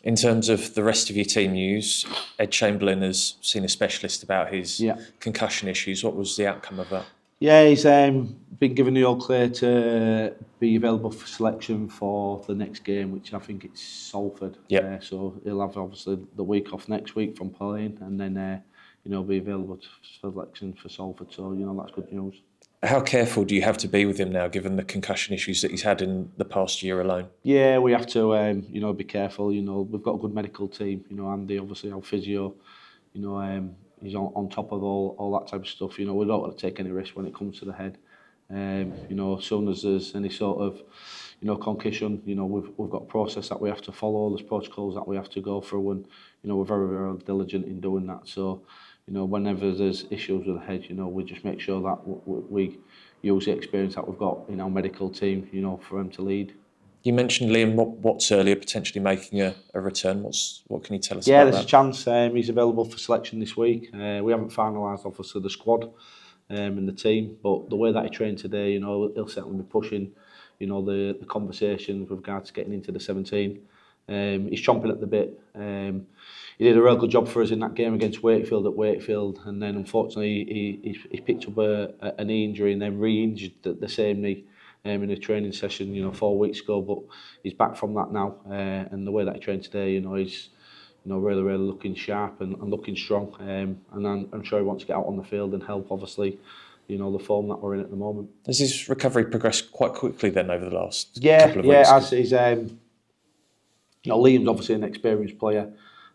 In terms of the rest of your team news, Ed Chamberlain has seen a specialist about his concussion issues. What was the outcome of that? Yeah, he's been given the all clear to be available for selection for the next game, which I think it's Salford. Yep. So he'll have obviously the week off next week from playing, and then be available for selection for Salford. So that's good news. How careful do you have to be with him now, given the concussion issues that he's had in the past year alone? Yeah, we have to, be careful. We've got a good medical team. Andy, obviously, our physio. He's on top of all that type of stuff. We don't want to take any risk when it comes to the head. As soon as there's any sort of, concussion, we've got a process that we have to follow. There's protocols that we have to go through, and we're very, very diligent in doing that. So. Whenever there's issues with the head, we just make sure that we use the experience that we've got in our medical team, for him to lead. You mentioned Liam Watts earlier, potentially making a return. What can you tell us about that? Yeah, there's a chance. He's available for selection this week. We haven't finalised, obviously, the squad and the team, but the way that he trained today, he'll certainly be pushing, the conversations with regards to getting into the 17. He's chomping at the bit. He did a real good job for us in that game against Wakefield at Wakefield, and then unfortunately he picked up a knee injury and then re-injured the same knee in a training session 4 weeks ago. But he's back from that now, and the way that he trained today, he's really, really looking sharp and looking strong, and I'm sure he wants to get out on the field and help, obviously, the form that we're in at the moment. Has his recovery progressed quite quickly then over the last couple of weeks? Yeah, as he's Liam's obviously an experienced player.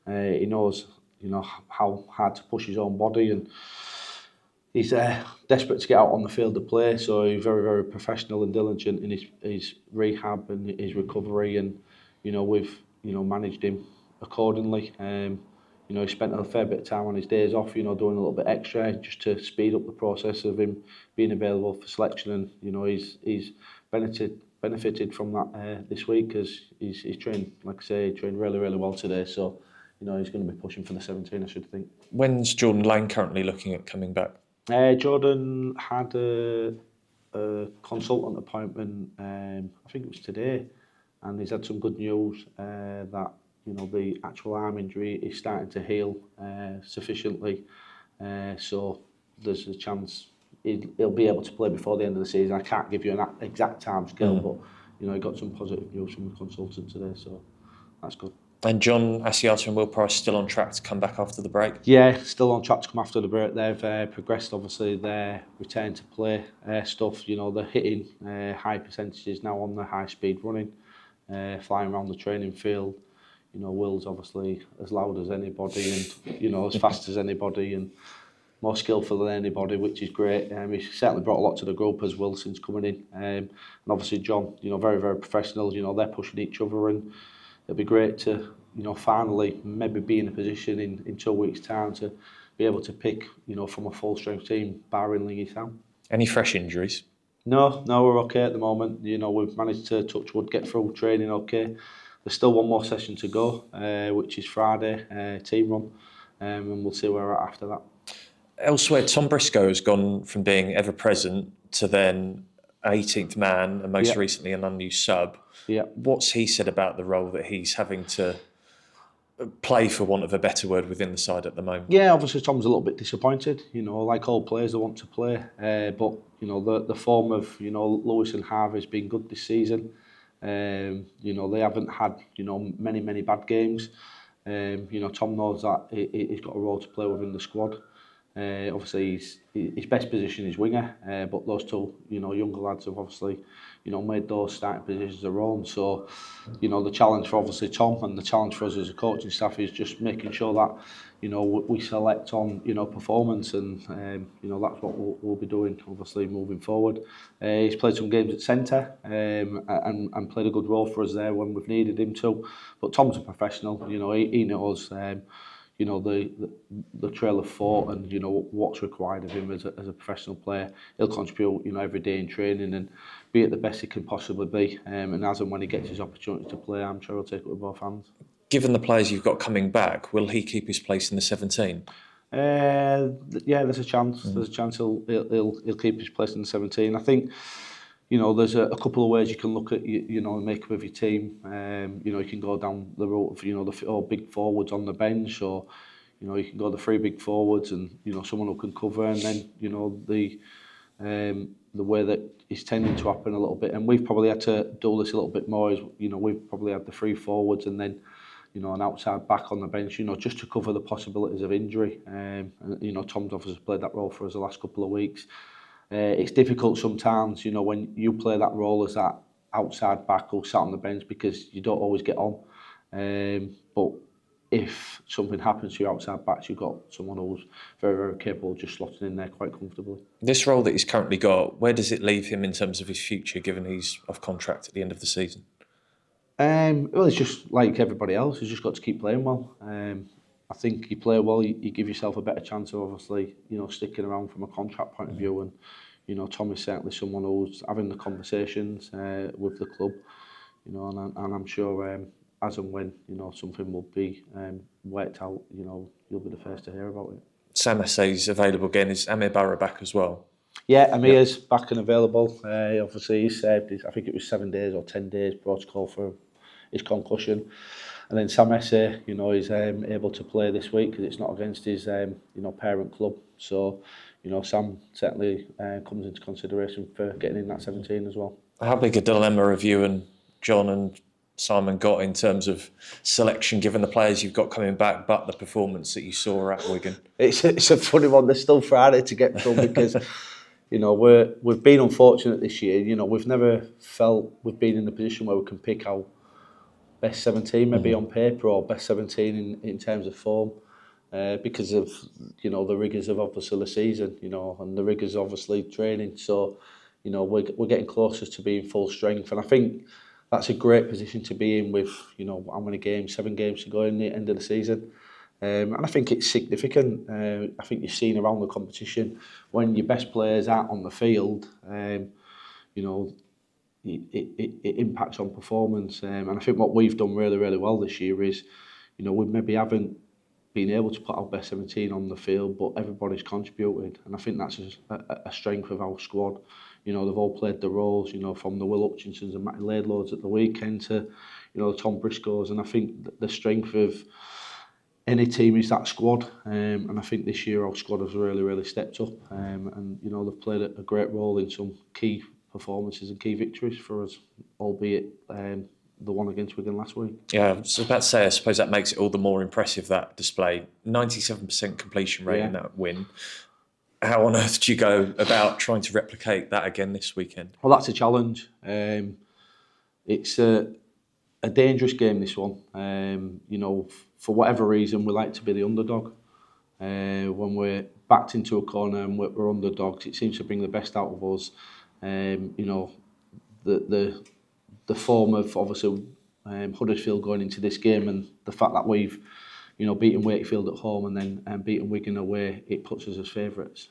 He knows, how hard to push his own body, and he's desperate to get out on the field to play. So he's very, very professional and diligent in his rehab and his recovery, and we've managed him accordingly. He spent a fair bit of time on his days off, doing a little bit extra just to speed up the process of him being available for selection, and he's benefited from that this week, because he's trained, like I say, trained really, really well today. So. He's going to be pushing for the 17, I should think. When's Jordan Lane currently looking at coming back? Jordan had a consultant appointment, I think it was today, and he's had some good news that the actual arm injury is starting to heal sufficiently. So there's a chance he'll be able to play before the end of the season. I can't give you an exact time scale, but he got some positive news from the consultant today, so that's good. And John Asiata and Will Price still on track to come back after the break? Yeah, still on track to come after the break. They've progressed, obviously, their return to play stuff. They're hitting high percentages now on the high speed running, flying around the training field. Will's obviously as loud as anybody, and as fast as anybody, and more skillful than anybody, which is great. He's certainly brought a lot to the group as well since coming in. And obviously John, very, very professional. They're pushing each other, and it'll be great to, finally maybe be in a position in 2 weeks' time to be able to pick, from a full-strength team, barring Lee Sam. Any fresh injuries? No, we're okay at the moment. We've managed to, touch wood, get through training okay. There's still one more session to go, which is Friday, team run, and we'll see where we're at after that. Elsewhere, Tom Briscoe has gone from being ever-present to then 18th man, and most recently an unused sub. Yeah. What's he said about the role that he's having to play, for want of a better word, within the side at the moment? Yeah, obviously Tom's a little bit disappointed. Like all players, they want to play, but the form of Lewis and Harvey's been good this season. They haven't had many bad games. Tom knows that he's got a role to play within the squad. Obviously, his best position is winger, but those two, younger lads have obviously, made those starting positions their own. So, the challenge for obviously Tom and the challenge for us as a coaching staff is just making sure that, we select on, performance, and that's what we'll be doing, obviously, moving forward. He's played some games at centre, and played a good role for us there when we've needed him to. But Tom's a professional, he knows. The trail of thought and what's required of him as a professional player. He'll contribute every day in training and be at the best he can possibly be, and as and when he gets his opportunity to play, I'm sure he'll take it with both hands. Given the players you've got coming back, will he keep his place in the 17? Yeah, there's a chance. There's a chance he'll keep his place in the 17. I think you know, there's a couple of ways you can look at, you know, the makeup of your team. You know, you can go down the route of, you know, the big forwards on the bench, or, you know, you can go the 3 big forwards and, you know, someone who can cover, and then, you know, the way that is tending to happen a little bit, and we've probably had to do this a little bit more, is, you know, we've probably had the 3 forwards and then, you know, an outside back on the bench, you know, just to cover the possibilities of injury. And, you know, Tom's obviously played that role for us the last couple of weeks. It's difficult sometimes, you know, when you play that role as that outside back or sat on the bench, because you don't always get on. But if something happens to your outside backs, you've got someone who's very, very capable of just slotting in there quite comfortably. This role that he's currently got, where does it leave him in terms of his future, given he's off contract at the end of the season? Well, it's just like everybody else. He's just got to keep playing well. I think you play well, you give yourself a better chance of, obviously, you know, sticking around from a contract point of view. And, you know, Tom is certainly someone who's having the conversations with the club, you know, and I'm sure as and when, you know, something will be worked out, you know, you'll be the first to hear about it. Sam Essay's available again. Is Amir Barra back as well? Yeah, Amir's back and available. Obviously, he served I think it was 7 days or 10 days protocol for his concussion. And then Sam Essay, you know, is able to play this week because it's not against his, you know, parent club. So, you know, Sam certainly comes into consideration for getting in that 17 as well. How big a dilemma have you and John and Simon got in terms of selection, given the players you've got coming back, but the performance that you saw at Wigan? It's a funny one. There's still Friday to get through because, you know, we've been unfortunate this year. You know, we've never felt we've been in a position where we can pick our best 17 maybe on paper, or best 17 in terms of form, because of, you know, the rigours of obviously the season, you know, and the rigours obviously training. So, you know, we're getting closer to being full strength, and I think that's a great position to be in with, you know, how many games, 7 games to go in the end of the season. And I think it's significant. I think you've seen around the competition when your best players are on the field, you know, it impacts on performance. And I think what we've done really, really well this year is, you know, we maybe haven't been able to put our best 17 on the field, but everybody's contributed. And I think that's a strength of our squad. You know, they've all played the roles, you know, from the Will Hutchinsons and Matty Laidlaws at the weekend to, you know, Tom Briscoes. And I think the strength of any team is that squad. And I think this year our squad has really, really stepped up. And, you know, they've played a great role in some key performances and key victories for us, albeit the one against Wigan last week. Yeah, I was about to say, I suppose that makes it all the more impressive, that display. 97% completion rate in that win. How on earth do you go about trying to replicate that again this weekend? Well, that's a challenge. It's a dangerous game, this one. You know, for whatever reason, we like to be the underdog. When we're backed into a corner and we're underdogs, it seems to bring the best out of us. You know, the form of obviously Huddersfield going into this game, and the fact that we've, you know, beaten Wakefield at home and then beaten Wigan away, it puts us as favourites.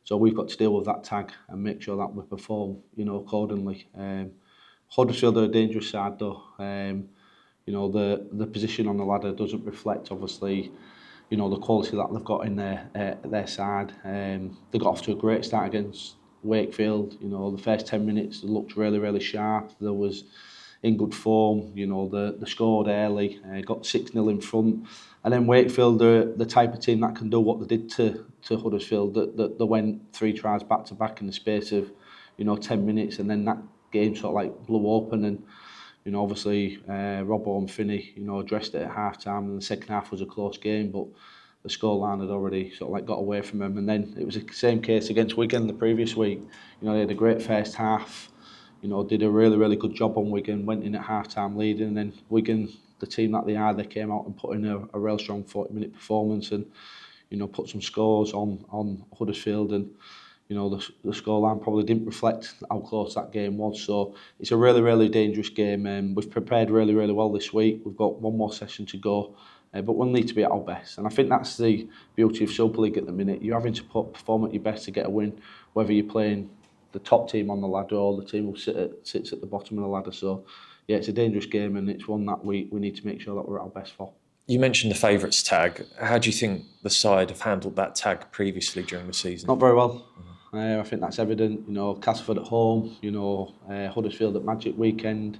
So we've got to deal with that tag and make sure that we perform, you know, accordingly. Huddersfield are a dangerous side though. You know, the position on the ladder doesn't reflect obviously, you know, the quality that they've got in their side. They got off to a great start against Wakefield. You know, the first 10 minutes they looked really, really sharp. There was in good form. You know, they scored early, got 6-0 in front, and then Wakefield are the type of team that can do what they did to Huddersfield. That they went 3 tries back to back in the space of, you know, 10 minutes, and then that game sort of like blew open. And, you know, obviously Robbo and Finney, you know, addressed it at half time, and the second half was a close game, but the scoreline had already sort of like got away from them. And then it was the same case against Wigan the previous week. You know, they had a great first half, you know, did a really, really good job on Wigan, went in at half-time leading, and then Wigan, the team that they are, they came out and put in a real strong 40-minute performance and, you know, put some scores on Huddersfield, and, you know, the scoreline probably didn't reflect how close that game was. So it's a really, really dangerous game. We've prepared really, really well this week. We've got one more session to go. But we'll need to be at our best. And I think that's the beauty of Super League at the minute. You're having to perform at your best to get a win, whether you're playing the top team on the ladder or the team who sits at the bottom of the ladder. So, yeah, it's a dangerous game, and it's one that we need to make sure that we're at our best for. You mentioned the favourites tag. How do you think the side have handled that tag previously during the season? Not very well. I think that's evident. You know, Castleford at home. You know, Huddersfield at Magic Weekend.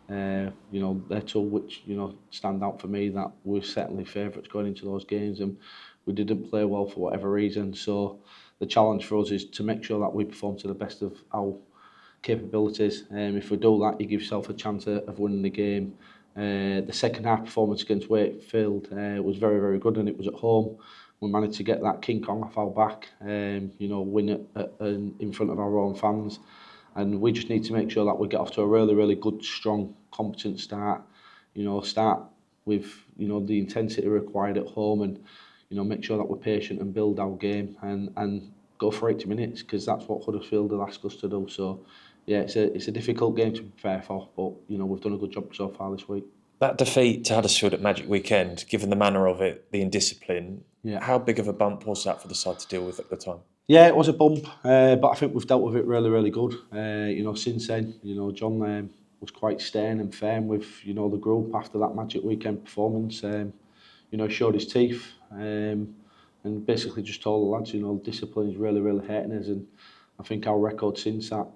You know, they're two which, you know, stand out for me, that we're certainly favourites going into those games, and we didn't play well for whatever reason. So the challenge for us is to make sure that we perform to the best of our capabilities. If we do that, you give yourself a chance of winning the game. The second half performance against Wakefield was very, very good, and it was at home. We managed to get that King Kong off our back, you know, win in front of our own fans. And we just need to make sure that we get off to a really, really good, strong, competent start. You know, start with, you know, the intensity required at home, and, you know, make sure that we're patient and build our game and go for 80 minutes, because that's what Huddersfield will ask us to do. So, yeah, it's a difficult game to prepare for, but, you know, we've done a good job so far this week. That defeat to Huddersfield at Magic Weekend, given the manner of it, the indiscipline, how big of a bump was that for the side to deal with at the time? Yeah, it was a bump, but I think we've dealt with it really, really good. You know, since then, you know, John was quite stern and firm with, you know, the group after that Magic Weekend performance. You know, showed his teeth and basically just told the lads, you know, discipline is really, really hurting us. And I think our record since that,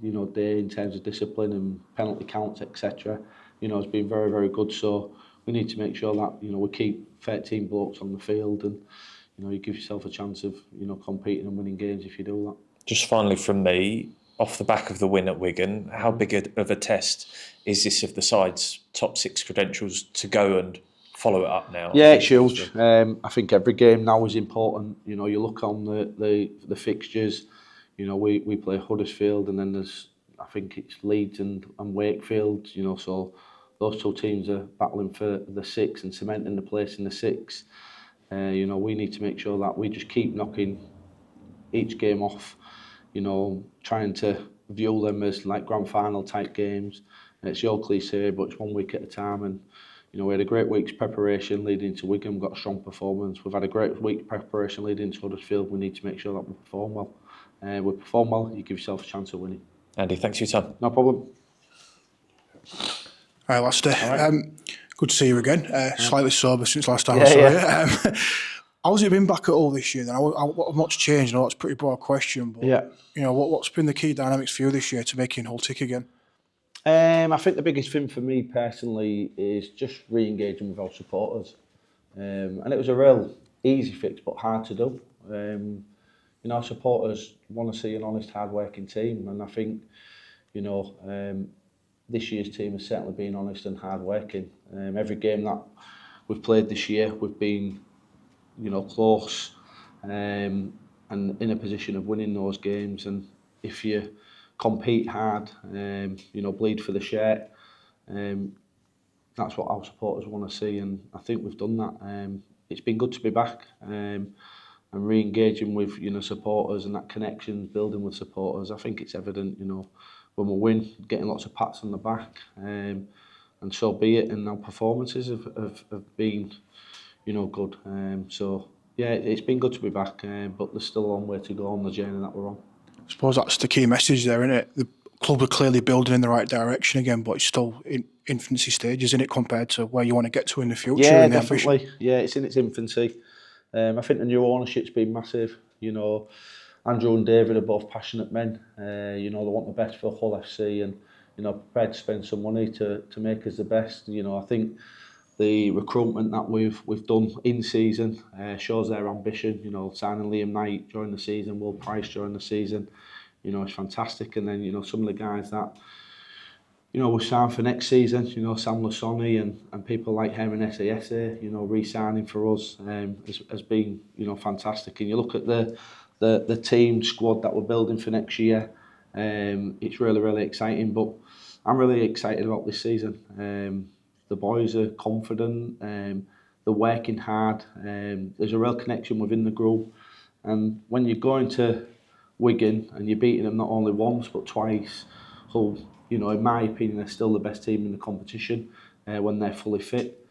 you know, day in terms of discipline and penalty counts, etc., you know, has been very, very good. So we need to make sure that, you know, we keep 13 blokes on the field, and, you know, you give yourself a chance of, you know, competing and winning games if you do that. Just finally from me, off the back of the win at Wigan, how big of a test is this of the side's top 6 credentials to go and follow it up now? Yeah, it's huge. I think every game now is important. You know, you look on the fixtures, you know, we play Huddersfield, and then there's, I think it's Leeds and Wakefield, you know, so those two teams are battling for the 6 and cementing the place in the 6. You know, we need to make sure that we just keep knocking each game off, you know, trying to view them as like grand final type games. It's your cliche, but it's 1 week at a time. And, you know, we had a great week's preparation leading into Wigan. We've got a strong performance. We've had a great week's preparation leading into Huddersfield. We need to make sure that we perform well. We perform well, you give yourself a chance of winning. Andy, thanks for your time. No problem. All right, Lester. Good to see you again. Slightly sober since last time Yeah, I saw you. How's it been back at all this year then? What's changed? I know it's a pretty broad question, but you know, what's been the key dynamics for you this year to making Hull tick again? I think the biggest thing for me personally is just re-engaging with our supporters. And it was a real easy fix, but hard to do. You know, our supporters want to see an honest, hard-working team, and I think, you know, this year's team has certainly been honest and hard-working. Every game that we've played this year, we've been, you know, close and in a position of winning those games. And if you compete hard, you know, bleed for the shirt, that's what our supporters want to see, and I think we've done that. It's been good to be back and re-engaging with, you know, supporters, and that connection building with supporters. I think it's evident, you know, when we win, getting lots of pats on the back, and so be it. And our performances have been, you know, good. So yeah, it's been good to be back, but there's still a long way to go on the journey that we're on. I suppose that's the key message there, isn't it? The club are clearly building in the right direction again, but it's still in infancy stages, isn't it, compared to where you want to get to in the future? Yeah, and definitely. Ambition? Yeah, it's in its infancy. I think the new ownership's been massive. You know, Andrew and David are both passionate men. You know, they want the best for Hull FC, and, you know, prepared to spend some money to make us the best. You know, I think the recruitment that we've done in season shows their ambition. You know, signing Liam Knight during the season, Will Price during the season, you know, it's fantastic. And then, you know, some of the guys that, you know, we've signed for next season, you know, Sam Lasoni and people like Herman Esse, you know, re-signing for us has been, you know, fantastic. And you look at the team squad that we're building for next year, it's really, really exciting. But I'm really excited about this season. The boys are confident, they're working hard, there's a real connection within the group. And when you're going to Wigan and you're beating them not only once but twice, Hull, you know, in my opinion, they're still the best team in the competition when they're fully fit.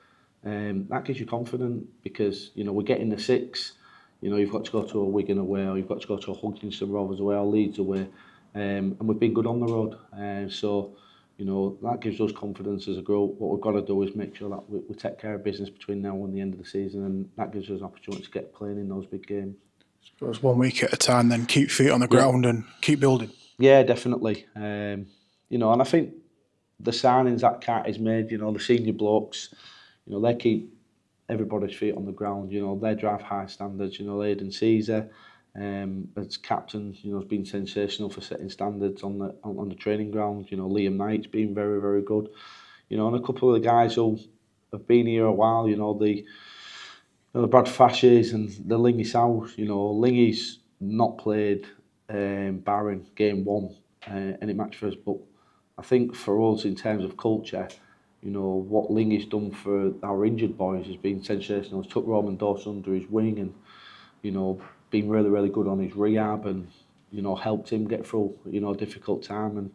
That gives you confidence, because, you know, we're getting the 6. You know, you've got to go to a Wigan away, or you've got to go to a Huntington Rovers away, or Leeds away, and we've been good on the road. So, you know, that gives us confidence as a group. What we've got to do is make sure that we take care of business between now and the end of the season, and that gives us an opportunity to get playing in those big games. So it's 1 week at a time, then keep feet on the ground and keep building. Yeah, definitely. You know, and I think the signings that Cat has made, you know, the senior blokes, you know, they keep everybody's feet on the ground. You know, they drive high standards. You know, Aidan Caesar, as captain, you know, has been sensational for setting standards on the training ground. You know, Liam Knight's been very, very good. You know, and a couple of the guys who have been here a while. You know, the Brad Fashes and the Lingy South. You know, Lingy's not played barring game one any match for us, but I think for us in terms of culture, you know, what Lingy's done for our injured boys has been sensational. He's took Roman Dawson under his wing and, you know, been really, really good on his rehab and, you know, helped him get through, you know, a difficult time. And,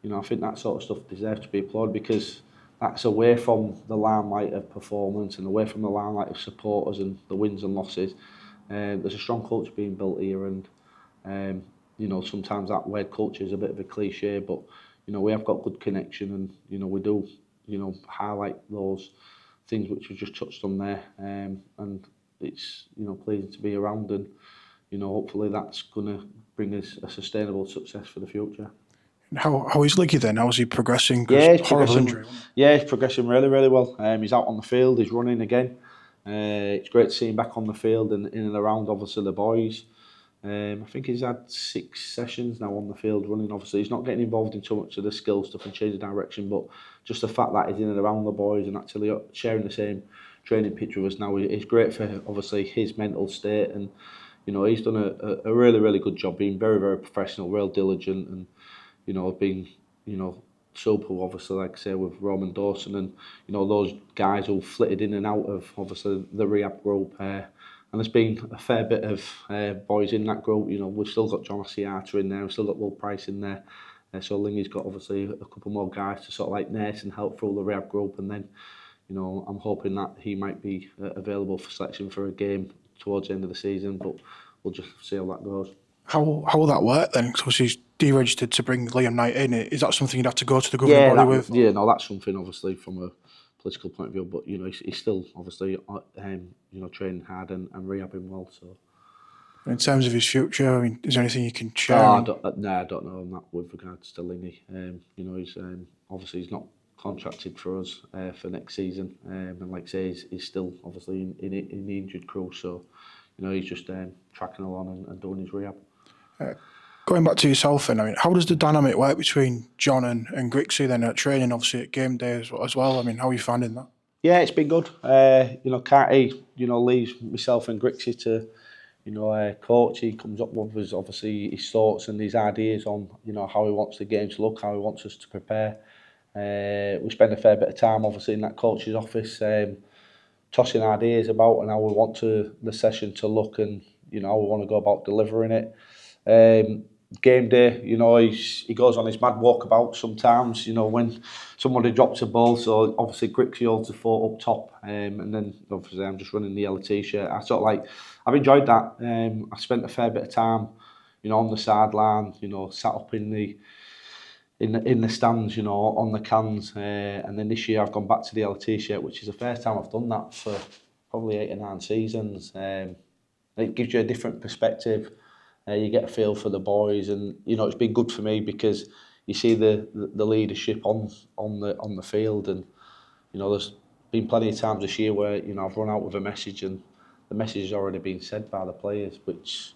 you know, I think that sort of stuff deserves to be applauded because that's away from the limelight of performance and away from the limelight of supporters and the wins and losses. There's a strong culture being built here and, you know, sometimes that word culture is a bit of a cliche, but, you know, we have got good connection and, you know, we do, you know, highlight those things which we've just touched on there. And it's, you know, pleasing to be around and, you know, hopefully that's going to bring us a sustainable success for the future. How is Liggy then? How is he progressing? Yeah, he's horrible progressing. Injury. Yeah, he's progressing really, really well. He's out on the field. He's running again. It's great to see him back on the field and in and around, obviously, the boys. I think he's had 6 sessions now on the field running. Obviously, he's not getting involved in too much of the skill stuff and change of direction, but just the fact that he's in and around the boys and actually sharing the same training pitch with us now is great for, obviously, his mental state. And, you know, he's done a really, really good job, being very, very professional, real diligent, and, you know, being, you know, super, obviously, like I say, with Roman Dawson and, you know, those guys who flitted in and out of, obviously, the rehab group. And there's been a fair bit of boys in that group. You know, we've still got John Asiata in there, we've still got Will Price in there. So Lingy's got obviously a couple more guys to sort of like nurse and help through the rehab group. And then, you know, I'm hoping that he might be available for selection for a game towards the end of the season, but we'll just see how that goes. How will that work then? Because he's deregistered to bring Liam Knight in. Is that something you'd have to go to the governing body with? Yeah, no, that's something obviously from a political point of view, but, you know, he's still obviously you know, training hard and rehabbing well. So in terms of his future, I mean, is there anything you can share? I don't know on that with regards to Lingy. You know, he's obviously he's not contracted for us for next season, and like I say, he's still obviously in the injured crew. So, you know, he's just tracking along and doing his rehab. Going back to yourself then, I mean, how does the dynamic work between John and Grixie then at training, obviously at game day as well? I mean, how are you finding that? Yeah, it's been good. You know, Carty, you know, leaves myself and Grixie to, you know, coach. He comes up with his, obviously, his thoughts and his ideas on, you know, how he wants the game to look, how he wants us to prepare. We spend a fair bit of time, obviously, in that coach's office, tossing ideas about and how we want the session to look and, you know, how we want to go about delivering it. Game day, you know, he goes on his mad walkabout sometimes, you know, when somebody drops a ball. So obviously Grixie holds the fort up top, and then obviously I'm just running the yellow t-shirt. I've enjoyed that. I spent a fair bit of time, you know, on the sideline, you know, sat up in the stands, you know, on the cans, and then this year I've gone back to the yellow t-shirt, which is the first time I've done that for probably 8 or 9 seasons. It gives you a different perspective. You get a feel for the boys, and, you know, it's been good for me because you see the leadership on the field, and, you know, there's been plenty of times this year where, you know, I've run out with a message and the message has already been said by the players, which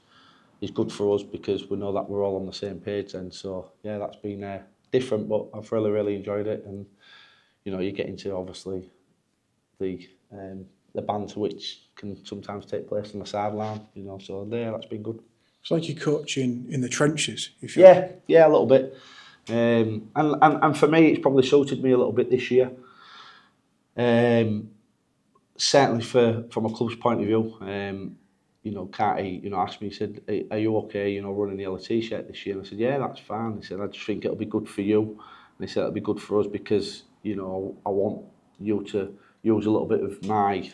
is good for us because we know that we're all on the same page. And so, yeah, that's been different, but I've really, really enjoyed it. And, you know, you get into obviously the banter which can sometimes take place on the sideline, you know, so yeah, that's been good. It's like you're coaching in the trenches. Yeah, a little bit. And for me, it's probably suited me a little bit this year. Certainly from a club's point of view, you know, Carty, you know, asked me, he said, are you okay, you know, running the yellow t-shirt this year? And I said, yeah, that's fine. He said, I just think it'll be good for you. And he said, it'll be good for us because, you know, I want you to use a little bit of my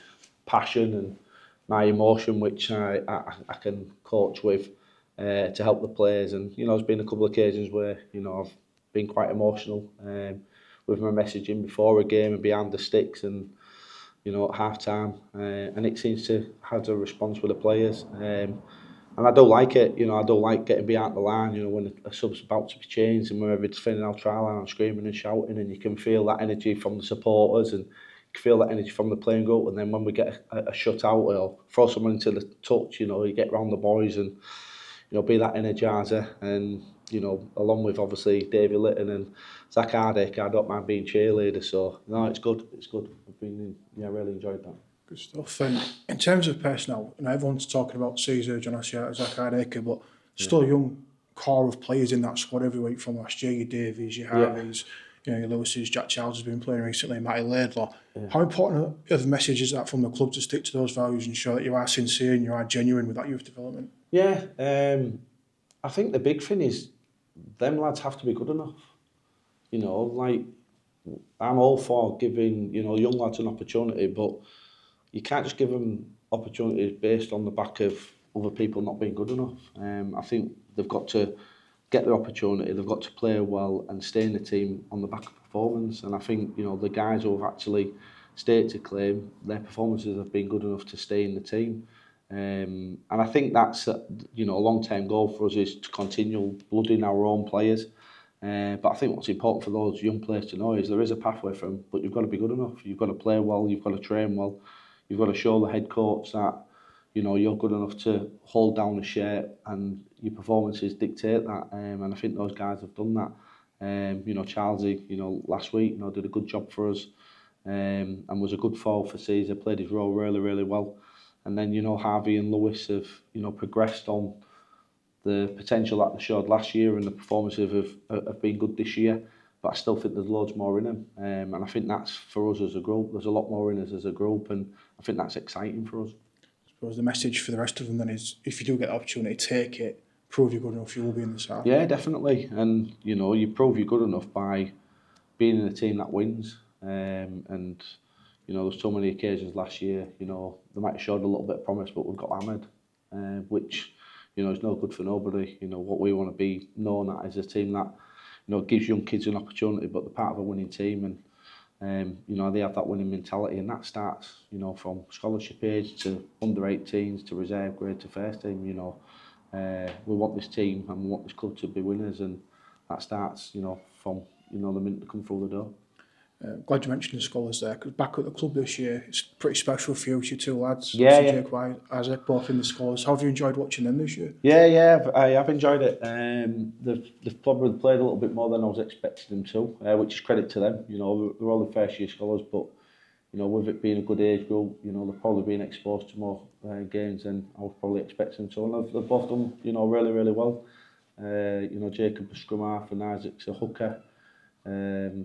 passion and my emotion, which I can coach with, to help the players. And, you know, there's been a couple of occasions where, you know, I've been quite emotional with my messaging before a game and behind the sticks and, you know, at half time, and it seems to have a response with the players. And And I don't like it, I don't like getting behind the line, when a sub's about to be changed and whenever it's defending our try line, I'm screaming and shouting, and you can feel that energy from the supporters and you can feel that energy from the playing group. And then when we get a shutout or throw someone into the touch, you get round the boys and, be that energiser. And, along with obviously David Litton and Zach Hardacre, I don't mind being cheerleader. So, no, it's good. I've been, really enjoyed that. Good stuff. And in terms of personnel, everyone's talking about Caesar, John Asiata, Zach Hardacre, but still a young core of players in that squad every week from last year. Your Davies, your Harveys, your Lewis's, Jack Charles has been playing recently, Matty Laidlaw. How important of a message is that from the club to stick to those values and show that you are sincere and you are genuine with that youth development? Yeah, I think the big thing is them lads have to be good enough. I'm all for giving, young lads an opportunity, but you can't just give them opportunities based on the back of other people not being good enough. I think they've got to get their opportunity, they've got to play well and stay in the team on the back of performance. And I think, the guys who have actually stayed to claim, their performances have been good enough to stay in the team. And I think that's, a long-term goal for us is to continue blooding our own players. But I think what's important for those young players to know is there is a pathway for them, but you've got to be good enough. You've got to play well, you've got to train well. You've got to show the head coach that, you're good enough to hold down the shirt and your performances dictate that. And I think those guys have done that. Charlesy, last week, did a good job for us and was a good foul for Caesar, played his role really, really well. And then, Harvey and Lewis have, progressed on the potential that they showed last year, and the performances have been good this year. But I still think there's loads more in them. And I think that's for us as a group. There's a lot more in us as a group, and I think that's exciting for us. I suppose the message for the rest of them then is, if you do get the opportunity, take it, prove you're good enough, you will be in the side. Yeah, definitely. And, you prove you're good enough by being in a team that wins. And, there's so many occasions last year, they might have showed a little bit of promise, but we've got hammered, which, is no good for nobody. What we want to be known at is a team that, gives young kids an opportunity, but they're part of a winning team, and they have that winning mentality, and that starts, from scholarship age to under-18s to reserve grade to first team. We want this team and we want this club to be winners, and that starts, from the minute they come through the door. Glad you mentioned the scholars there, because back at the club this year, it's pretty special for you, your two lads, Jake White, Isaac, both in the scholars. How have you enjoyed watching them this year? Yeah, I have enjoyed it. They've probably played a little bit more than I was expecting them to, which is credit to them. They're all the first year scholars, but with it being a good age group, they've probably been exposed to more games than I was probably expecting to. And they've both done, really, really well. Jacob a scrum half and Isaac's a hooker.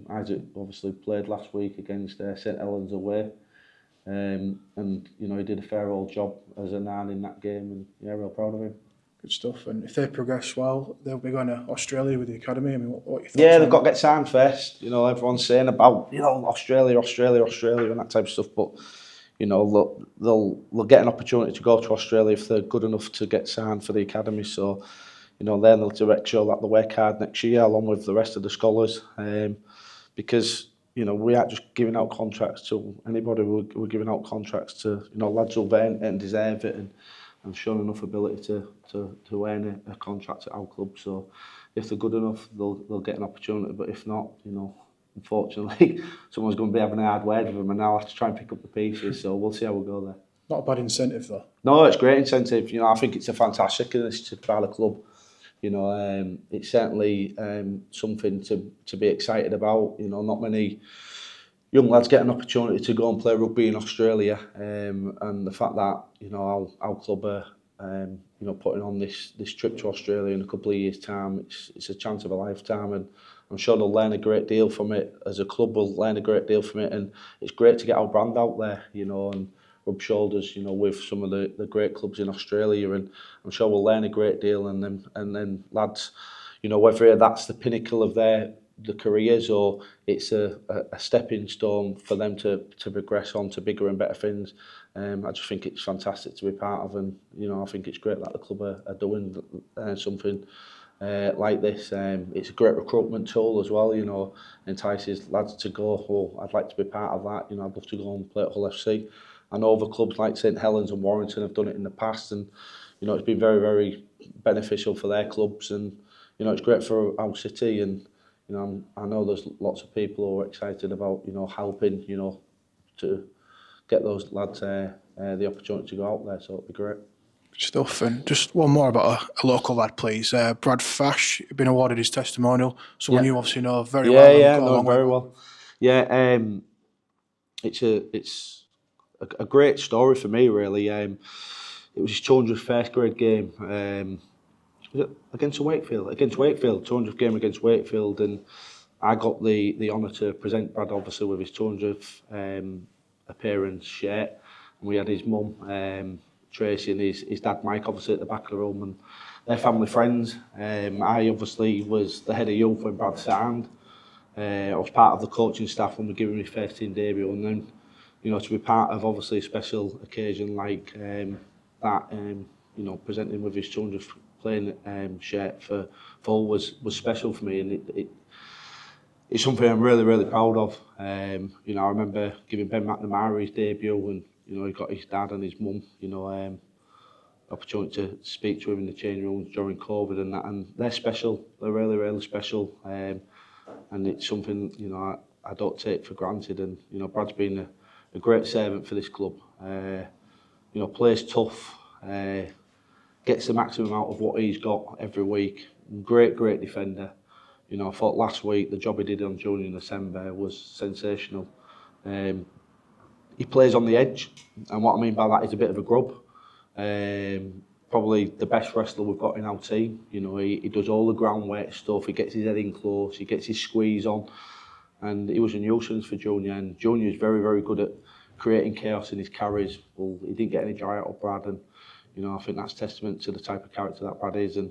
Isaac obviously played last week against St Helens away, and he did a fair old job as a 9 in that game, and real proud of him. Good stuff. And if they progress well, they'll be going to Australia with the academy. I mean, what are your thoughts? Yeah, they've got to get signed first. Everyone's saying about Australia, and that type of stuff, but they'll get an opportunity to go to Australia if they're good enough to get signed for the academy. So. Then they'll direct show that they work hard next year along with the rest of the scholars, because we aren't just giving out contracts to anybody. We're giving out contracts to lads who've earned it and deserve it and shown enough ability to earn a contract at our club. So if they're good enough, they'll get an opportunity. But if not, unfortunately, someone's going to be having a hard word with them, and I'll have to try and pick up the pieces. So we'll see how we go there. Not a bad incentive though. No, it's great incentive. I think it's a fantastic initiative by the club. It's certainly something to be excited about. Not many young lads get an opportunity to go and play rugby in Australia, and the fact that our club are putting on this trip to Australia in a couple of years' time, it's a chance of a lifetime, and I'm sure they'll learn a great deal from it. As a club, we'll learn a great deal from it, and it's great to get our brand out there, and rub shoulders, with some of the great clubs in Australia, and I'm sure we'll learn a great deal. And then lads, whether that's the pinnacle of their careers or it's a stepping stone for them to progress on to bigger and better things, I just think it's fantastic to be part of, and I think it's great that the club are doing something like this. It's a great recruitment tool as well. Entices lads to go. Oh, I'd like to be part of that. I'd love to go and play at Hull FC. I know other clubs like St Helens and Warrington have done it in the past, and you know, it's been very, very beneficial for their clubs, and you know, it's great for our city. And you know, I know there's lots of people who are excited about, you know, helping, you know, to get those lads the opportunity to go out there. So it'd be great. Stuff. And just one more about a local lad, please. Brad Fash, been awarded his testimonial. Someone you obviously know very well. Yeah, know him very well. Yeah, it's a great story for me, really. It was his 200th first grade game. Was it against Wakefield? Against Wakefield, 200th game against Wakefield, and I got the honour to present Brad, obviously, with his 200th appearance shirt. And we had his mum, Tracy, and his dad, Mike, obviously, at the back of the room, and they're family friends. I obviously was the head of youth when Brad signed. I was part of the coaching staff when we gave him his first team debut, and then, you know, to be part of obviously a special occasion like that, you know, presenting with his 200th playing shirt for Hull was special for me, and it's something I'm really, really proud of. You know, I remember giving Ben McNamara his debut, and you know, he got his dad and his mum, you know, opportunity to speak to him in the change rooms during COVID and that, and they're special. They're really, really special, and it's something, you know, I don't take for granted. And you know, Brad's been a great servant for this club. You know, plays tough, gets the maximum out of what he's got every week. Great defender. You know, I thought last week the job he did on Junior in December was sensational. He plays on the edge, and what I mean by that is a bit of a grub. Probably the best wrestler we've got in our team. You know, he does all the groundwork stuff, he gets his head in close, he gets his squeeze on, and he was a nuisance for Junior, and Junior is very, very good at creating chaos in his carries. Well, he didn't get any joy out of Brad, and you know, I think that's testament to the type of character that Brad is. And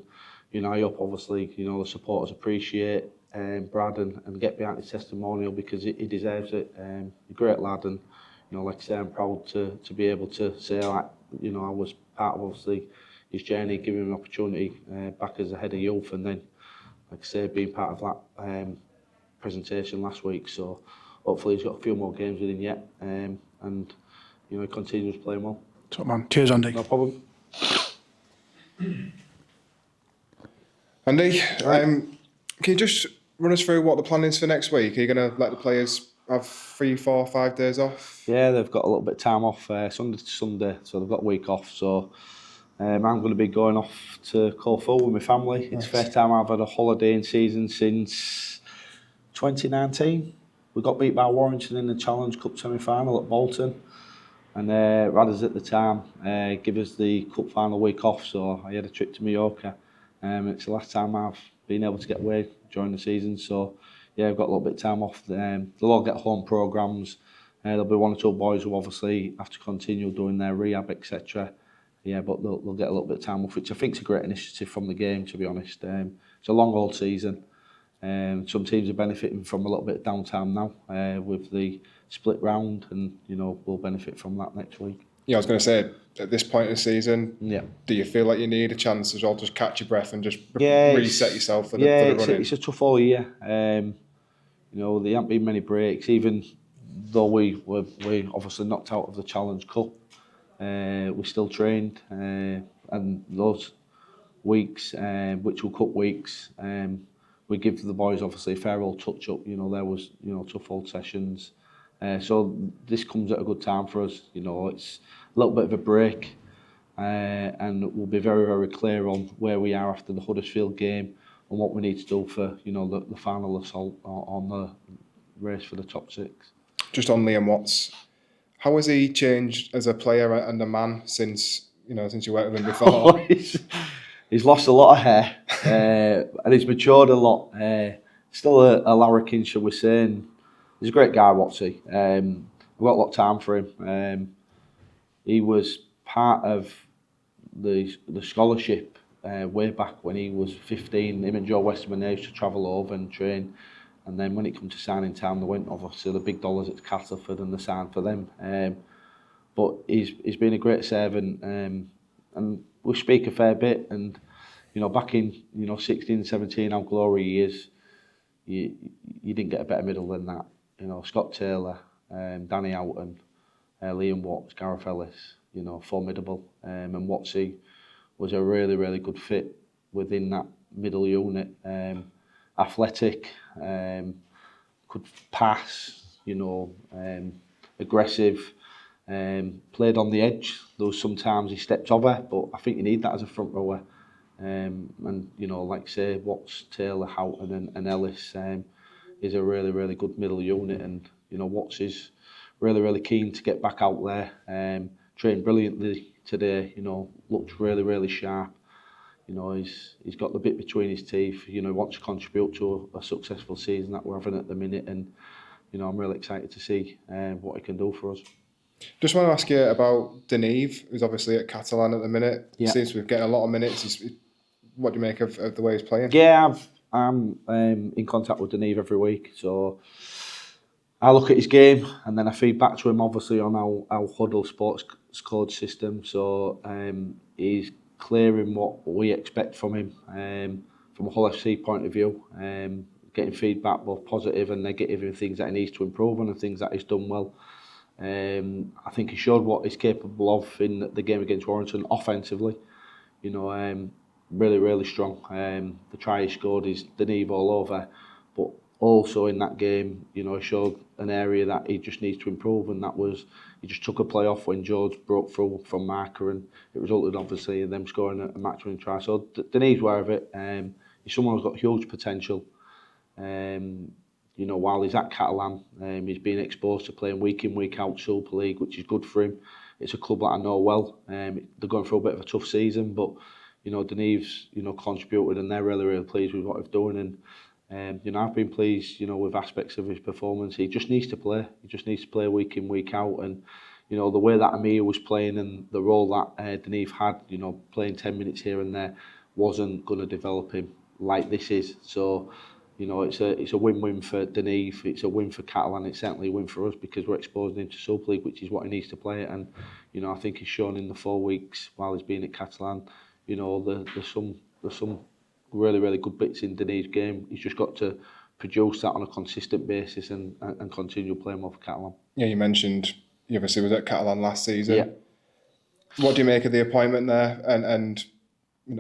you know, I hope obviously, you know, the supporters appreciate Brad and get behind his testimonial, because he deserves it. A great lad, and you know, like I say, I'm proud to be able to say that, you know, I was part of obviously his journey, giving him an opportunity back as a head of youth, and then, like I say, being part of that presentation last week. So hopefully he's got a few more games with him yet, and you know, he continues playing well. Top man. Cheers, Andy. No problem. Andy, can you just run us through what the plan is for next week? Are you going to let the players have 3, 4, 5 days off? Yeah, they've got a little bit of time off Sunday to Sunday, so they've got a week off. So I'm going to be going off to Corfu with my family. Nice. It's the first time I've had a holiday in season since 2019. We got beat by Warrington in the Challenge Cup semi-final at Bolton, and Radders at the time give us the cup final week off, so I had a trip to Mallorca. It's the last time I've been able to get away during the season, so yeah, I've got a little bit of time off. They'll all get home programmes. There'll be 1 or 2 boys who obviously have to continue doing their rehab, etc. Yeah, but they'll get a little bit of time off, which I think is a great initiative from the game, to be honest. It's a long old season. Some teams are benefiting from a little bit of downtime now with the split round, and you know, we'll benefit from that next week. Yeah, I was going to say, at this point of the season, yeah, do you feel like you need a chance as well, just catch your breath and just reset yourself for the running? It's a tough all year. You know, there haven't been many breaks, even though we obviously knocked out of the Challenge Cup. We still trained, and those weeks, which were cup weeks, we give the boys obviously a fair old touch up. You know, there was, you know, tough old sessions. So this comes at a good time for us. You know, it's a little bit of a break, and we'll be very, very clear on where we are after the Huddersfield game and what we need to do for, you know, the final assault on the race for the top 6. Just on Liam Watts, how has he changed as a player and a man since you worked with him before? He's lost a lot of hair, and he's matured a lot. Still a larrikin, shall we say. And he's a great guy, Watsy. I've got a lot of time for him. He was part of the scholarship way back when he was 15. Him and Joe Westerman, they used to travel over and train. And then when it came to signing time, they went obviously the big dollars at Castleford and they signed for them. But he's been a great servant, and we speak a fair bit. And you know, back in 16, 17, our glory years, you didn't get a better middle than that. You know, Scott Taylor, Danny Houghton, Liam Watts, Gareth Ellis, you know, formidable. And Watsy was a really, really good fit within that middle unit. Athletic, could pass, aggressive, played on the edge. Though sometimes he stepped over, but I think you need that as a front rower. And like I say, Watts, Taylor, Houghton and Ellis is a really, really good middle unit. And Watts is really, really keen to get back out there. Trained brilliantly today. Looked really, really sharp. He's got the bit between his teeth. He wants to contribute to a successful season that we're having at the minute. And I'm really excited to see what he can do for us. Just want to ask you about Deneve, who's obviously at Catalan at the minute. Yeah. Seems to be getting a lot of minutes. What do you make of the way he's playing? Yeah, I'm in contact with Deneve every week, so I look at his game and then I feed back to him, obviously, on our Huddle Sports Code system. So he's clearing what we expect from him from a Hull FC point of view. Getting feedback, both positive and negative, and things that he needs to improve on and things that he's done well. I think he showed what he's capable of in the game against Warrington offensively. Really, really strong. The try he scored is Deneve all over, but also in that game, he showed an area that he just needs to improve, and that was he just took a play off when George broke through from marker, and it resulted obviously in them scoring a match-winning try. So Deneve's aware of it. He's someone who's got huge potential. While he's at Catalan, he's been exposed to playing week in, week out Super League, which is good for him. It's a club that I know well. They're going through a bit of a tough season, but Deneve's contributed, and they're really, really pleased with what he's doing. And I've been pleased, with aspects of his performance. He just needs to play. He just needs to play week in, week out. And the way that Amir was playing and the role that Deneve had, playing 10 minutes here and there, wasn't going to develop him like this is. So. It's a win-win for Deneve, it's a win for Catalan, it's certainly a win for us because we're exposing him to Super League, which is what he needs to play at. And I think he's shown in the 4 weeks while he's been at Catalan, there's some really, really good bits in Deneve's game. He's just got to produce that on a consistent basis and continue playing well for Catalan. Yeah, you mentioned you obviously was at Catalan last season. Yeah. What do you make of the appointment there? And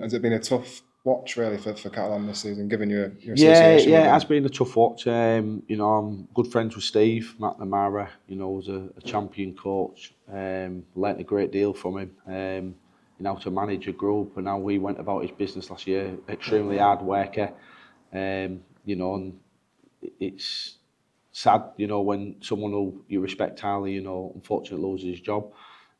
has it been a tough watch really for Catalan this season, given your association? Yeah, it has been a tough watch. I'm good friends with Steve McNamara. Was a champion coach. Learnt a great deal from him. To manage a group, and how he went about his business last year. Extremely hard worker. And it's sad, when someone who you respect highly, unfortunately loses his job.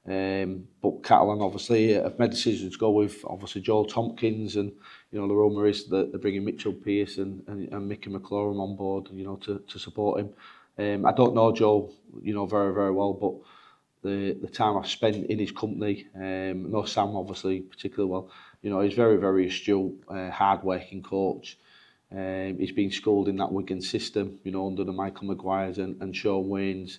But Catalan obviously have made decisions to go with obviously Joel Tompkins, and the rumour is that they're bringing Mitchell Pearce and Mickey McLaurin on board, to support him. I don't know Joel, very, very well, but the time I've spent in his company, I know Sam obviously particularly well. He's very, very astute, hard-working coach. He's been schooled in that Wigan system, under the Michael Maguires and Sean Waynes.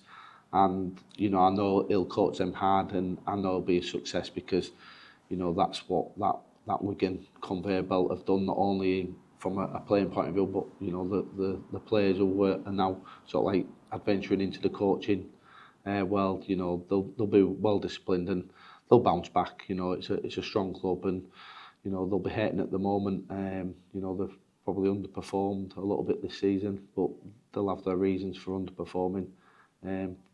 And I know he'll coach them hard, and I know it'll be a success because that's what that Wigan conveyor belt have done, not only from a playing point of view, but the players who are now sort of like adventuring into the coaching world. They'll be well disciplined and they'll bounce back. It's a strong club, and they'll be hating at the moment. They've probably underperformed a little bit this season, but they'll have their reasons for underperforming.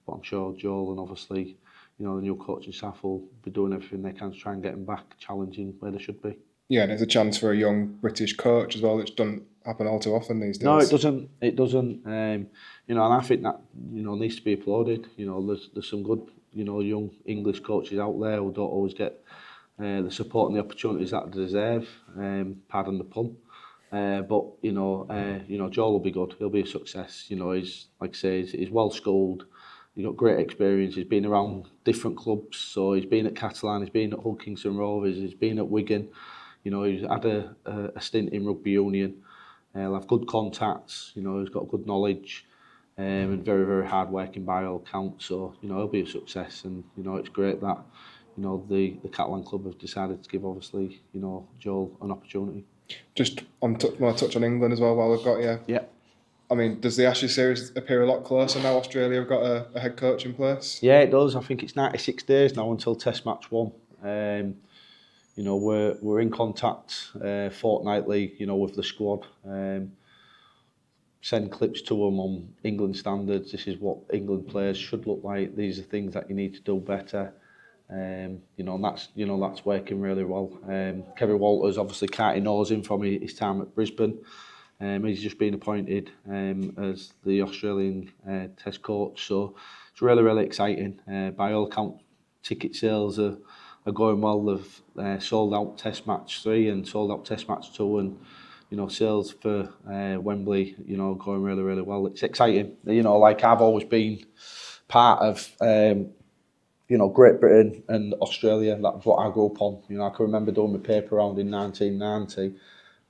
But I'm sure Joel and obviously, the new coaching staff will be doing everything they can to try and get them back challenging where they should be. Yeah, and it's a chance for a young British coach as well, which doesn't happen all too often these days. No, it doesn't. It doesn't. And I think that needs to be applauded. There's some good young English coaches out there who don't always get the support and the opportunities that they deserve. Pardon the pun. But Joel will be good. He'll be a success. He's like I say, he's well schooled. He's got great experience. He's been around different clubs. So he's been at Catalan. He's been at Hull Kingston Rovers. He's been at Wigan. He's had a stint in rugby union. He'll have good contacts. He's got good knowledge. And very, very hard working by all accounts. So he'll be a success. And it's great that the Catalan club have decided to give obviously Joel an opportunity. Just want to touch on England as well while we've got you. Yeah. I mean, does the Ashes series appear a lot closer now? Australia have got a head coach in place. Yeah, it does. I think it's 96 days now until Test match 1. you know, we're in contact fortnightly, you know, with the squad. Send clips to them on England standards. This is what England players should look like. These are things that you need to do better. You know, and that's working really well. Kevin Walters obviously carting knows him from his time at Brisbane. He's just been appointed as the Australian Test coach, so it's really, really exciting. By all accounts, ticket sales are going well. They've sold out Test match 3 and sold out Test match 2, and you know, sales for Wembley, you know, going really, really well. It's exciting. You know, like I've always been part of, you know, Great Britain and Australia. That's what I grew up on. You know, I can remember doing my paper round in 1990,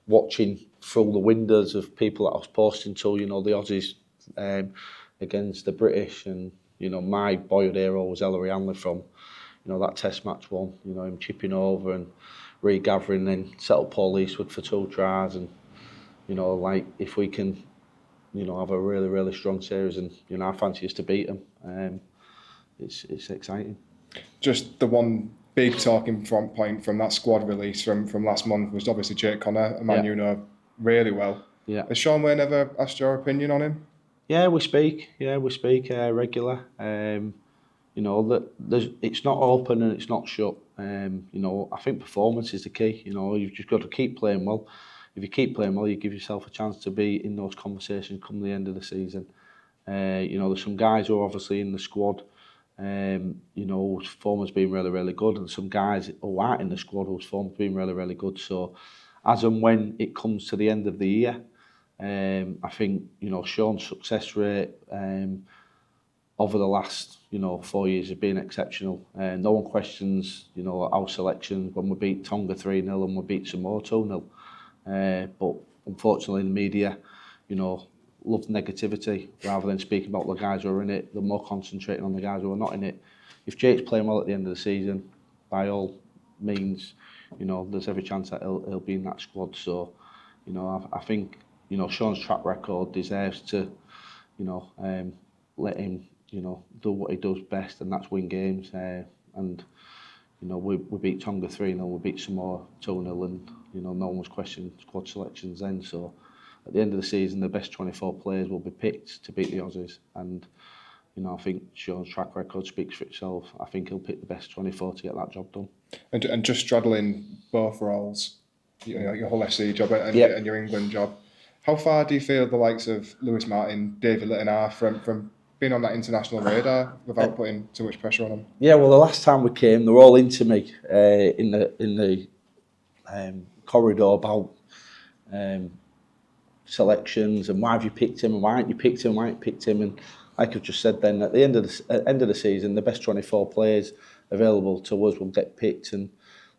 watching through the windows of people that I was posting to, you know, the Aussies against the British. And, you know, my boyhood hero was Ellery Hanley from, you know, that Test match 1, you know, him chipping over and regathering, then set up Paul Eastwood for 2 tries. And, you know, like, if we can, you know, have a really, really strong series, and, you know, I fancy us to beat them, it's exciting. Just the one big talking point from that squad release from last month was obviously Jake Connor, a man you know really well. Yeah. Has Sean Wayne ever asked your opinion on him? Yeah, we speak. Regular. You know, that it's not open and it's not shut. You know, I think performance is the key. You know, you've just got to keep playing well. If you keep playing well, you give yourself a chance to be in those conversations come the end of the season. You know, there's some guys who are obviously in the squad, you know, whose form has been really, really good, and some guys who aren't in the squad whose form has been really, really good. So, as and when it comes to the end of the year, I think, you know, Sean's success rate over the last, you know, 4 years has been exceptional. No one questions, you know, our selections when we beat Tonga 3-0 and we beat Samoa 2-0. But unfortunately, the media, you know, love negativity rather than speaking about the guys who are in it. They're more concentrating on the guys who are not in it. If Jake's playing well at the end of the season, by all means, you know, there's every chance that he'll be in that squad. So, you know, I think, you know, Sean's track record deserves to, you know, let him, you know, do what he does best, and that's win games. And, you know, we beat Tonga 3-0, we beat Samoa 2-0, and, you know, no one was questioning squad selections then. So at the end of the season, the best 24 players will be picked to beat the Aussies. And, you know, I think Sean's track record speaks for itself. I think he'll pick the best 24 to get that job done. And just straddling both roles, you know, your whole FC job and your England job, how far do you feel the likes of Lewis Martin, David Litton are from being on that international radar without putting too much pressure on them? Yeah, well, the last time we came, they were all into me in the corridor about selections and why have you picked him and why haven't you picked him, and like I've just said then, at the end of the season, the best 24 players available to us will get picked. And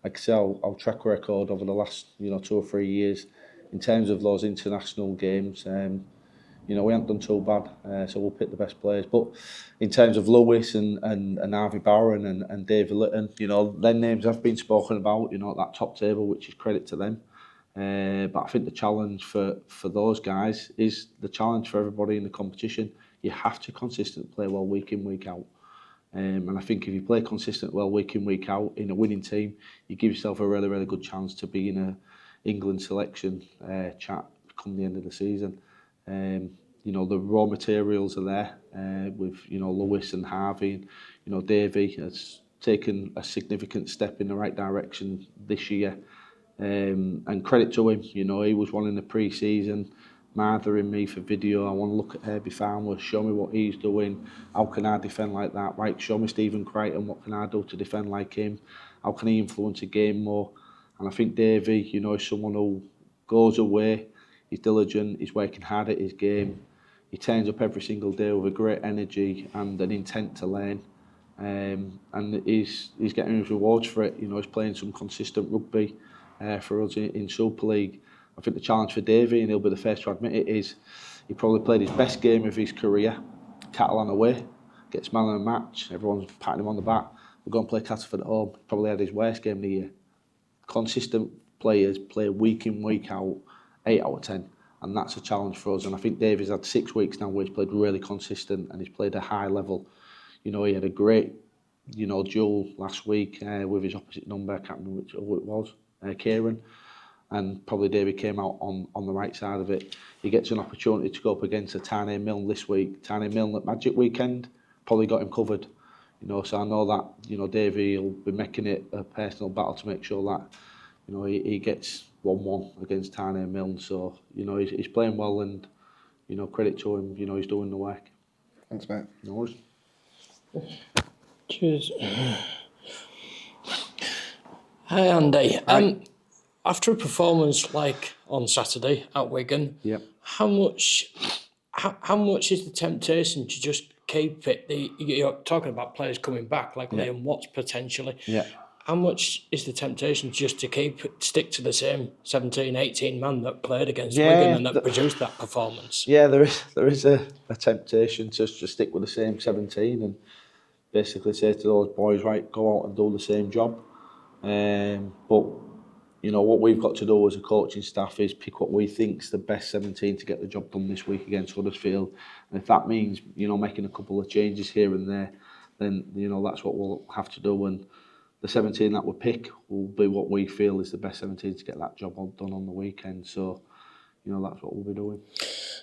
like I say, our track record over the last, you know, 2 or 3 years in terms of those international games, you know, we haven't done too bad, so we'll pick the best players. But in terms of Lewis and Harvey Barron and David Litton, you know, their names have been spoken about, you know, at that top table, which is credit to them. But I think the challenge for those guys is the challenge for everybody in the competition. You have to consistently play well week in, week out. And I think if you play consistent well week in, week out in a winning team, you give yourself a really, really good chance to be in a England selection chat come the end of the season. You know, the raw materials are there with, you know, Lewis and Harvey. And, you know, Davey has taken a significant step in the right direction this year. And credit to him, you know, he was one in the pre-season, marthering me for video. I want to look at Herbie Farmer, show me what he's doing. How can I defend like that? Right, show me Stephen Crichton, what can I do to defend like him? How can he influence a game more? And I think Davey, you know, is someone who goes away, he's diligent, he's working hard at his game. He turns up every single day with a great energy and an intent to learn. And he's getting his rewards for it. You know, he's playing some consistent rugby for us in Super League. I think the challenge for Davey, and he'll be the first to admit it, is he probably played his best game of his career. Catalan away, gets man of the match, everyone's patting him on the back. We're going to play Castleford at home. Probably had his worst game of the year. Consistent players play week in, week out, 8 out of 10. And that's a challenge for us. And I think Davey's had 6 weeks now where he's played really consistent and he's played a high level. You know, he had a great duel last week with his opposite number. I can't remember who it was, Kieran. And probably David came out on the right side of it. He gets an opportunity to go up against a Tyne Milne this week. Tyne Milne at Magic Weekend probably got him covered. So I know that, Davey will be making it a personal battle to make sure that, he gets 1-1 against Tyne Milne. So, he's playing well and, credit to him, he's doing the work. Thanks, mate. No worries. Cheers. Hi, Andy. After a performance like on Saturday at Wigan, how much is the temptation to just keep it? You're talking about players coming back, like Liam Watts potentially. Yeah. How much is the temptation just to stick to the same 17, 18 man that played against Wigan and that produced that performance? Yeah, there is a temptation to just stick with the same 17 and basically say to those boys, right, go out and do the same job. But what we've got to do as a coaching staff is pick what we think's the best 17 to get the job done this week against Huddersfield. And if that means, making a couple of changes here and there, then, that's what we'll have to do. And the 17 that we pick will be what we feel is the best 17 to get that job done on the weekend. So, that's what we'll be doing.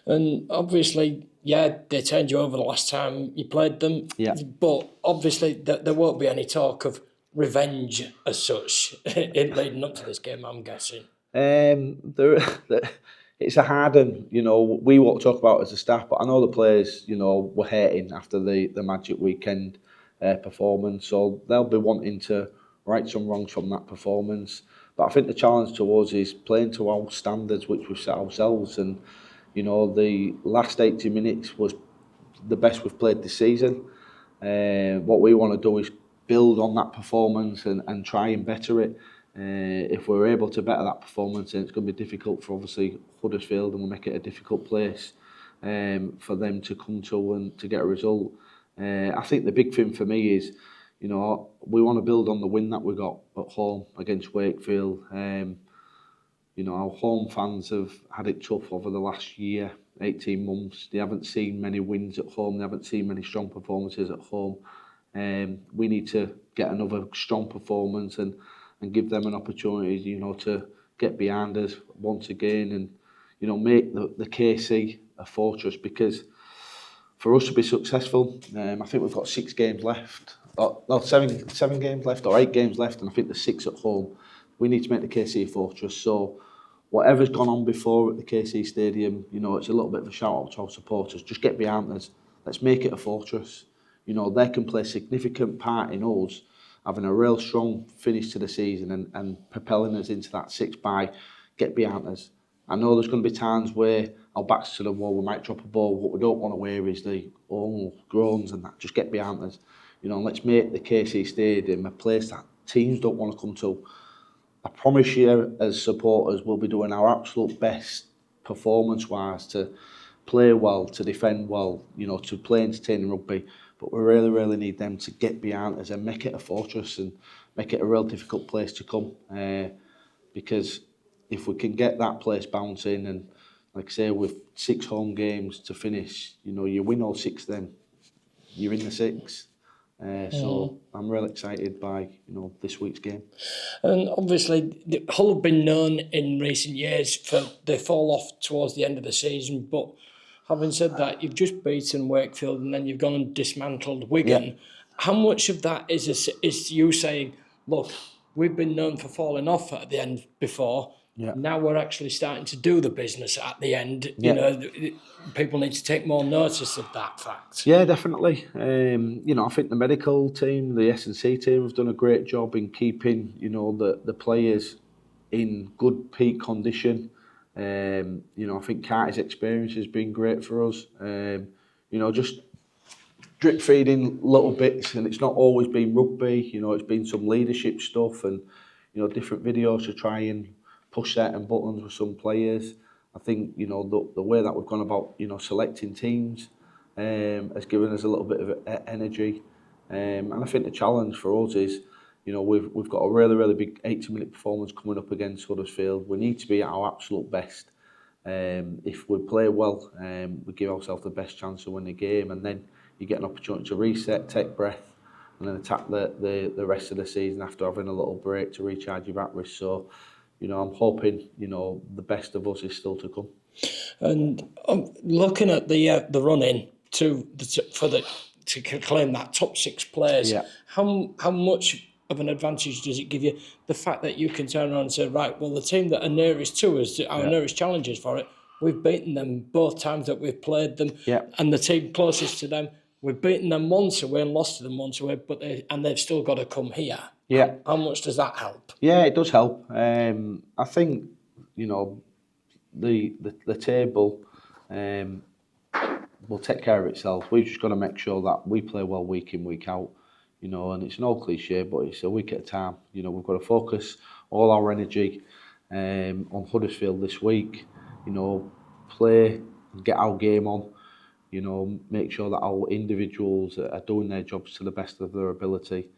And obviously, they turned you over the last time you played them. Yeah. But obviously, there won't be any talk of revenge as such in leading up to this game, I'm guessing. It's a hard one, we won't talk about it as a staff, but I know the players, were hating after the Magic Weekend performance, so they'll be wanting to right some wrongs from that performance. But I think the challenge to us is playing to our standards, which we've set ourselves, and the last 80 minutes was the best we've played this season. What we want to do is build on that performance and try and better it. If we're able to better that performance, then it's going to be difficult for obviously Huddersfield, and we'll make it a difficult place for them to come to and to get a result. I think the big thing for me is, we want to build on the win that we got at home against Wakefield. Our home fans have had it tough over the last year, 18 months. They haven't seen many wins at home. They haven't seen many strong performances at home. We need to get another strong performance and give them an opportunity, to get behind us once again and, make the KC a fortress, because for us to be successful, I think we've got 6 games left, seven games left or 8 games left, and I think there's 6 at home. We need to make the KC a fortress. So whatever's gone on before at the KC Stadium, it's a little bit of a shout out to our supporters. Just get behind us. Let's make it a fortress. They can play a significant part in us having a real strong finish to the season and propelling us into that 6 by get behind us. I know there's going to be times where our backs to the wall, we might drop a ball. What we don't want to hear is the groans and that. Just get behind us. Let's make the KC Stadium a place that teams don't want to come to. I promise you, as supporters, we'll be doing our absolute best performance-wise to play well, to defend well, to play entertaining rugby. But we really, really need them to get behind us and make it a fortress and make it a real difficult place to come. Because if we can get that place bouncing, and like I say, with 6 home games to finish, you win all 6 then, you're in the 6. So I'm really excited by this week's game. And obviously, Hull have been known in recent years for they fall off towards the end of the season. But having said that, you've just beaten Wakefield and then you've gone and dismantled Wigan. Yeah. How much of that is you saying, look, we've been known for falling off at the end before. Yeah. Now we're actually starting to do the business at the end. Yeah. People need to take more notice of that fact. Yeah, definitely. I think the medical team, the S&C team have done a great job in keeping, the players in good peak condition. I think Carty's experience has been great for us. Just drip feeding little bits, and it's not always been rugby. It's been some leadership stuff and, different videos to try and push certain buttons with some players. I think, the way that we've gone about, selecting teams has given us a little bit of energy. And I think the challenge for us is, we've got a really, really big 80-minute performance coming up against Huddersfield. We need to be at our absolute best. If we play well, we give ourselves the best chance to win the game, and then you get an opportunity to reset, take breath, and then attack the rest of the season after having a little break to recharge your batteries. So, I'm hoping, the best of us is still to come. And looking at the run-in to claim that top 6 players, how much of an advantage does it give you, the fact that you can turn around and say, right, well, the team that are nearest to us, our nearest challengers for it, we've beaten them both times that we've played them, and the team closest to them, we've beaten them once away and lost to them once away, but they've still got to come here. Yeah. How much does that help? Yeah, it does help. I think, the table will take care of itself. We've just got to make sure that we play well week in, week out. And it's no cliche, but it's a week at a time. We've got to focus all our energy on Huddersfield this week. Play, get our game on. Make sure that our individuals are doing their jobs to the best of their ability.